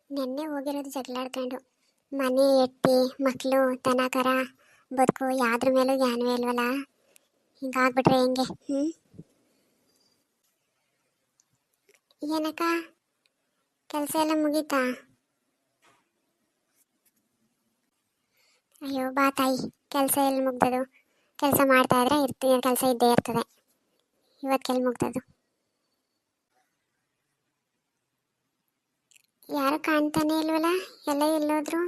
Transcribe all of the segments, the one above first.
ನೆನ್ನೆ ಹೋಗಿರೋದು ಜಗಳಾಡ್ಕೊಂಡು. ಮನೆ ಎತ್ತಿ ಮಕ್ಕಳು ದನ ಕರ ಬದುಕು ಯಾವ್ದ್ರ ಮೇಲೂ ಜ್ಞಾನವೇ ಇಲ್ವಲ್ಲ. ಹಿಂಗಾಗ್ಬಿಟ್ರೆ ಹೆಂಗೆ? ಏನಕ್ಕ ಕೆಲಸ ಎಲ್ಲ ಮುಗೀತಾ? ಅಯ್ಯೋ ಬಾ ತಾಯಿ, ಕೆಲಸ ಎಲ್ಲಿ ಮುಗ್ದದು? ಕೆಲಸ ಮಾಡ್ತಾ ಇದ್ರೆ ಕೆಲಸ ಇದ್ದೇ ಇರ್ತದೆ. ಇವತ್ತೆಲ್ಲಿ ಮುಗ್ದದು? ಯಾರು ಕಾಣ್ತಾನೆ ಇಲ್ವಲ್ಲ, ಎಲ್ಲ ಎಲ್ಲೋದ್ರು?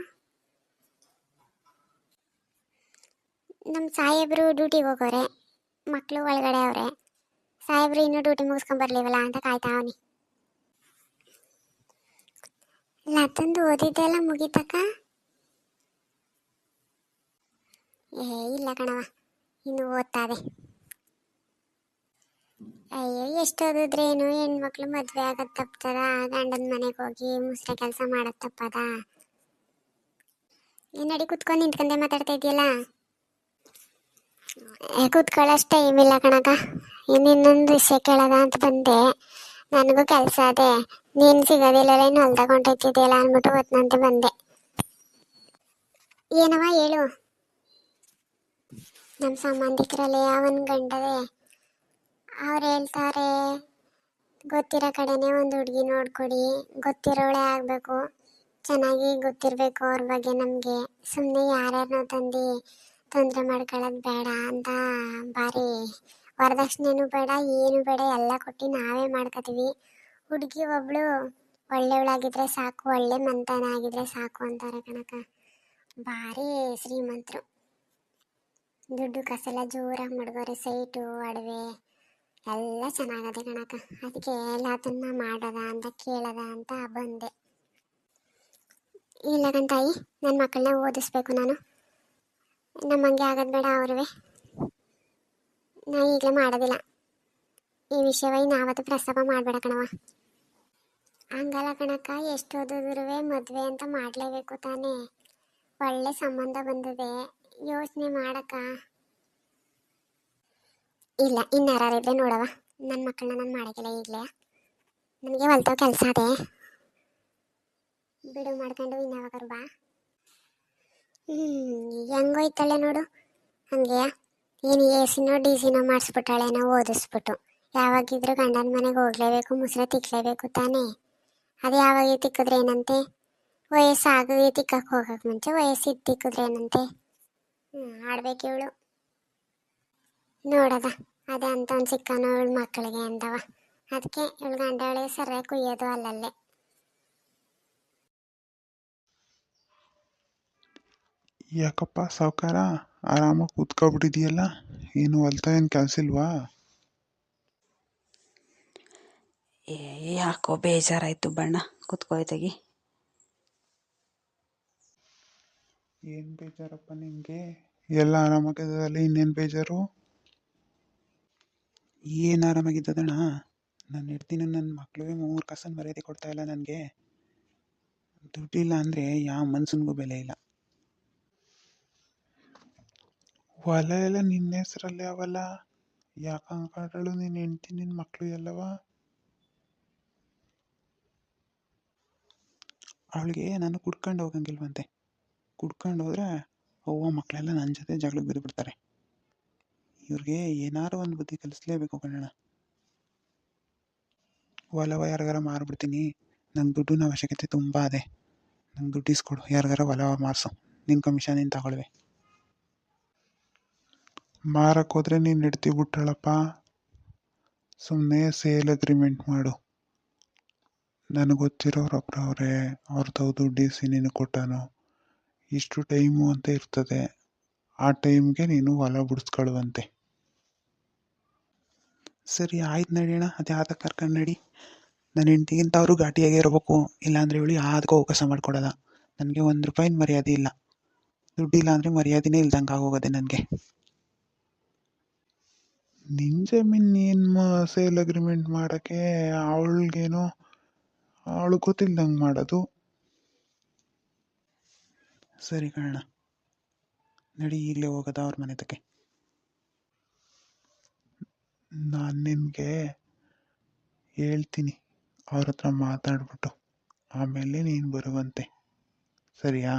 ನಮ್ಮ ಸಾಹೇಬ್ರು ಡ್ಯೂಟಿಗೆ ಹೋಗೋರೆ, ಮಕ್ಕಳು ಒಳಗಡೆ ಅವ್ರೆ. ಸಾಹೇಬ್ರು ಇನ್ನೂ ಡ್ಯೂಟಿ ಮುಗಿಸ್ಕೊಂಬರ್ಲಿವಲ್ಲ ಅಂತ ಕಾಯ್ತಾವನಿ. ಲತಂದು ಓದಿದ್ದೆಲ್ಲ ಮುಗೀತಕ್ಕ? ಇಲ್ಲ ಕಣವ, ಇನ್ನು ಓದ್ತಾದೆ. ಅಯ್ಯೋ ಎಷ್ಟು ಓದಿದ್ರೇನು, ಹೆಣ್ಮಕ್ಳು ಮದುವೆ ಆಗೋದು ತಪ್ಪದ, ಗಂಡನ ಮನೆಗೆ ಹೋಗಿ ಮುಸ್ರೆ ಕೆಲಸ ಮಾಡೋದು ತಪ್ಪದ? ನಡಿ ಕುತ್ಕೊಂಡು ನಿಂತ್ಕೊಂಡೆ ಮಾತಾಡ್ತಾ ಇದೆಯಲ್ಲ. ಕೂತ್ಕೊಳ್ಳೋಷ್ಟು ಟೈಮ್ ಇಲ್ಲ ಕಣಕ. ಇನ್ನೊಂದು ವಿಷಯ ಕೇಳೋದ ಅಂತ ಬಂದೆ. ನನಗೂ ಕೆಲಸ ಅದೇ, ನೀನು ಸಿಗೋದಿಲ್ಲ, ಇನ್ನು ಹೊಲ್ದಾಗ ಹೊಂಟೈತಿದೆಯಲ್ಲ ಅಂದ್ಬಿಟ್ಟು ಹೊತ್ನಂತೆ ಬಂದೆ. ಏನವ ಹೇಳು. ನಮ್ಮ ಸಂಬಂಧಿಕರಲ್ಲಿ ಅವನ ಗಂಡವೇ ಅವ್ರು ಹೇಳ್ತಾರೆ, ಗೊತ್ತಿರೋ ಕಡೆನೇ ಒಂದು ಹುಡುಗಿ ನೋಡ್ಕೊಡಿ, ಗೊತ್ತಿರೋಳೆ ಆಗಬೇಕು, ಚೆನ್ನಾಗಿ ಗೊತ್ತಿರಬೇಕು ಅವ್ರ ಬಗ್ಗೆ ನಮಗೆ, ಸುಮ್ಮನೆ ಯಾರ್ಯಾರನ್ನೋ ತಂದು ತೊಂದರೆ ಮಾಡ್ಕೊಳ್ಳೋದು ಬೇಡ ಅಂತ ಭಾರಿ ವರದಕ್ಷಿಣೆನೂ ಬೇಡ, ಏನು ಬೇಡ, ಎಲ್ಲ ಕೊಟ್ಟು ನಾವೇ ಮಾಡ್ಕೋತೀವಿ. ಹುಡುಗಿ ಒಬ್ಳು ಒಳ್ಳೆಯವಳಾಗಿದ್ರೆ ಸಾಕು, ಒಳ್ಳೆ ಮಂತನ ಆಗಿದ್ರೆ ಸಾಕು ಅಂತಾರೆ ಕಣಕ. ಭಾರಿ ಶ್ರೀಮಂತರು, ದುಡ್ಡು ಕಾಸೆಲ್ಲ ಜೋರಾಗಿ ಮಡ್ಗೋರೆ, ಸೈಟು ಒಡವೆ ಎಲ್ಲ ಚೆನ್ನಾಗದೆ ಕಣಕ. ಅದಕ್ಕೆ ಎಲ್ಲದನ್ನ ಮಾಡೋದ ಅಂತ ಕೇಳೋದ ಅಂತ ಬಂದೆ. ಇಲ್ಲ ಕಂತಾಯಿ, ನನ್ನ ಮಕ್ಕಳನ್ನ ಓದಿಸ್ಬೇಕು ನಾನು, ನಮ್ಮಂಗೆ ಆಗೋದು ಬೇಡ ಅವ್ರವೇ. ನಾ ಈಗಲೇ ಮಾಡೋದಿಲ್ಲ ಈ ವಿಷಯವಾಗಿ, ನಾವತ್ತು ಪ್ರಸ್ತಾಪ ಮಾಡಬೇಡ ಕಣವ. ಹಂಗಲ್ಲ ಕಣಕ್ಕ, ಎಷ್ಟು ಓದಿದ್ರೂ ಮದುವೆ ಅಂತ ಮಾಡಲೇಬೇಕು ತಾನೇ. ಒಳ್ಳೆ ಸಂಬಂಧ ಬಂದಿದೆ, ಯೋಚನೆ ಮಾಡಕ್ಕ. ಇಲ್ಲ, ಇನ್ಯಾರಿದ್ರೆ ನೋಡವ, ನನ್ನ ಮಕ್ಕಳನ್ನ ನಾನು ಮಾಡೋಕ್ಕಿಲ್ಲ ಈಗಲೇ. ನನಗೆ ಹೊಲ್ತಾವ ಕೆಲಸ ಅದೇ, ಬಿಡು ಮಾಡ್ಕೊಂಡು ಇನ್ಯಾವಾಗಾರು ಬಾ. ಹೆಂಗೋಯ್ತಾಳೆ ನೋಡು, ಹಂಗೆಯಾ? ಏನು ಎ ಸಿನೋ ಡಿ ಸಿನೋ ಮಾಡಿಸ್ಬಿಟ್ಟಾಳೇನೋ ಓದಿಸ್ಬಿಟ್ಟು. ಯಾವಾಗಿದ್ರೂ ಗಂಡನ ಮನೆಗೆ ಹೋಗ್ಲೇಬೇಕು, ಮುಸ್ರೆ ತಿಕ್ಕಲೇಬೇಕು ತಾನೇ. ಅದು ಯಾವಾಗ ತಿಕ್ಕಿದ್ರೆ ಏನಂತೆ? ವಯಸ್ಸಾಗಿ ತಿಕ್ಕಕ್ಕೆ ಹೋಗಕ್ಕೆ ಮುಂಚೆ ವಯಸ್ಸಿದ್ದು ತಿಕ್ಕಿದ್ರೆ ಏನಂತೆ? ಆಡ್ಬೇಕು ಇವಳು. ನೋಡದ ಅದೇ ಅಂತ ಒಂದು ಸಿಕ್ಕನೋ ಇವಳು ಮಕ್ಕಳಿಗೆ ಅಂದವ. ಅದಕ್ಕೆ ಇವಳು ಗಂಡಗಳಿಗೆ ಸರಿಯಾಗಿ ಕುಯ್ಯೋದು ಅಲ್ಲಲ್ಲೇ. ಯಾಕಪ್ಪ ಸಾವುಕಾರ, ಆರಾಮಾಗಿ ಕೂತ್ಕೊಬಿಟ್ಟಿದೆಯಲ್ಲ, ಏನು ಹೊಲ್ತಾ ಏನು ಕೆಲಸ ಇಲ್ವಾ? ಯಾಕೋ ಬೇಜಾರಾಯ್ತು ಬಣ್ಣ, ಕೂತ್ಕೋಯ್ತಾಗಿ. ಏನು ಬೇಜಾರಪ್ಪ ನಿನಗೆ? ಎಲ್ಲ ಆರಾಮಾಗಿದ್ದಲ್ಲ, ಇನ್ನೇನು ಬೇಜಾರು? ಏನು ಆರಾಮಾಗಿದ್ದದಣ್ಣ? ನಾನು ಇಡ್ತೀನಿ, ನನ್ನ ಮಕ್ಳಿಗೆ 3 ಕಾಸನ್ನು ಮರ್ಯಾದೆ ಕೊಡ್ತಾಯಿಲ್ಲ ನನಗೆ. ದುಡ್ಡಿಲ್ಲ ಅಂದರೆ ಯಾವ ಮನ್ಸನ್ಗೂ ಬೆಲೆ ಇಲ್ಲ. ಹೊಲ ಎಲ್ಲ ನಿನ್ನ ಹೆಸ್ರಲ್ಲೇ ಅವಲ್ಲ, ಯಾಕೆ ಹಂಗಾಡಳು? ನೀನು ಹೆಂಡ್ತಿ ನಿನ್ನ ಮಕ್ಕಳು ಎಲ್ಲವ? ಅವಳಿಗೆ ನಾನು ಕುಡ್ಕೊಂಡು ಹೋಗಂಗಿಲ್ವಂತೆ. ಕುಡ್ಕೊಂಡು ಹೋದರೆ ಅವ್ವ ಮಕ್ಕಳೆಲ್ಲ ನನ್ನ ಜೊತೆ ಜಗಳಕ್ಕೆ ಬಿದ್ದುಬಿಡ್ತಾರೆ. ಇವ್ರಿಗೆ ಏನಾರು ಒಂದು ಬುದ್ಧಿ ಕಲಿಸ್ಲೇಬೇಕು ಕಣಣ್ಣ. ಹೊಲವ ಯಾರಿಗಾರ ಮಾರ್ಬಿಡ್ತೀನಿ, ನಂಗೆ ದುಡ್ಡಿನ ಅವಶ್ಯಕತೆ ತುಂಬ ಅದೇ, ನಂಗೆ ದುಡ್ಡು ಇಸ್ಕೊಡು, ಯಾರಿಗಾರ ಹೊಲವ ಮಾರಿಸು, ನಿನ್ನ ಕಮಿಷನ್ ನೀನು ತಗೊಳ್ವೆ. ಮಾರಕ್ಕೆ ಹೋದ್ರೆ ನೀನು ಹಿಡ್ತಿ ಬಿಟ್ಟಳಪ್ಪ, ಸುಮ್ಮನೆ ಸೇಲ್ ಅಗ್ರಿಮೆಂಟ್ ಮಾಡು. ನನಗೆ ಗೊತ್ತಿರೋರೊಬ್ರು ಅವರೇ, ಅವ್ರದ್ದು ದುಡ್ಡು ಇಸಿ ನೀನು ಕೊಟ್ಟನು, ಇಷ್ಟು ಟೈಮು ಅಂತ ಇರ್ತದೆ, ಆ ಟೈಮ್ಗೆ ನೀನು ಹೊಲ ಬಿಡಿಸ್ಕೊಳ್ಳುವಂತೆ. ಸರಿ ಆಯ್ತು ನಡಿಯೋಣ, ಅದು ಯಾವ್ದಕ್ಕೆ ಕರ್ಕೊಂಡು ನಡಿ. ನನ್ನ ಹೆಂಡ್ತಿಗಿಂತ ಅವರು ಘಾಟಿಯಾಗೇ ಇರಬೇಕು, ಇಲ್ಲಾಂದರೆ ಇವಳು ಯಾವ್ದಕ್ಕೂ ಅವಕಾಶ ಮಾಡಿಕೊಡಲ್ಲ. ನನಗೆ 1 ರೂಪಾಯಿನ ಮರ್ಯಾದೆ ಇಲ್ಲ, ದುಡ್ಡಿಲ್ಲ ಅಂದರೆ ಮರ್ಯಾದೆನೇ ಇಲ್ದಂಗೆ ಆಗೋಗೋದೆ ನನಗೆ. ನಿನ್ನ ಜಮೀನು ಏನು ಸೇಲ್ ಅಗ್ರಿಮೆಂಟ್ ಮಾಡೋಕ್ಕೆ ಅವಳಿಗೇನೋ, ಅವಳು ಗೊತ್ತಿಲ್ದಂಗೆ ಮಾಡೋದು. ಸರಿ ಕಣ, ನಡಿ ಈಗಲೇ ಹೋಗೋದ ಅವ್ರ ಮನೆ ತಕ್ಕೆ. ನಾನು ನಿನಗೆ ಹೇಳ್ತೀನಿ, ಅವ್ರ ಹತ್ರ ಮಾತಾಡ್ಬಿಟ್ಟು ಆಮೇಲೆ ನೀನು ಬರುವಂತೆ, ಸರಿಯಾ?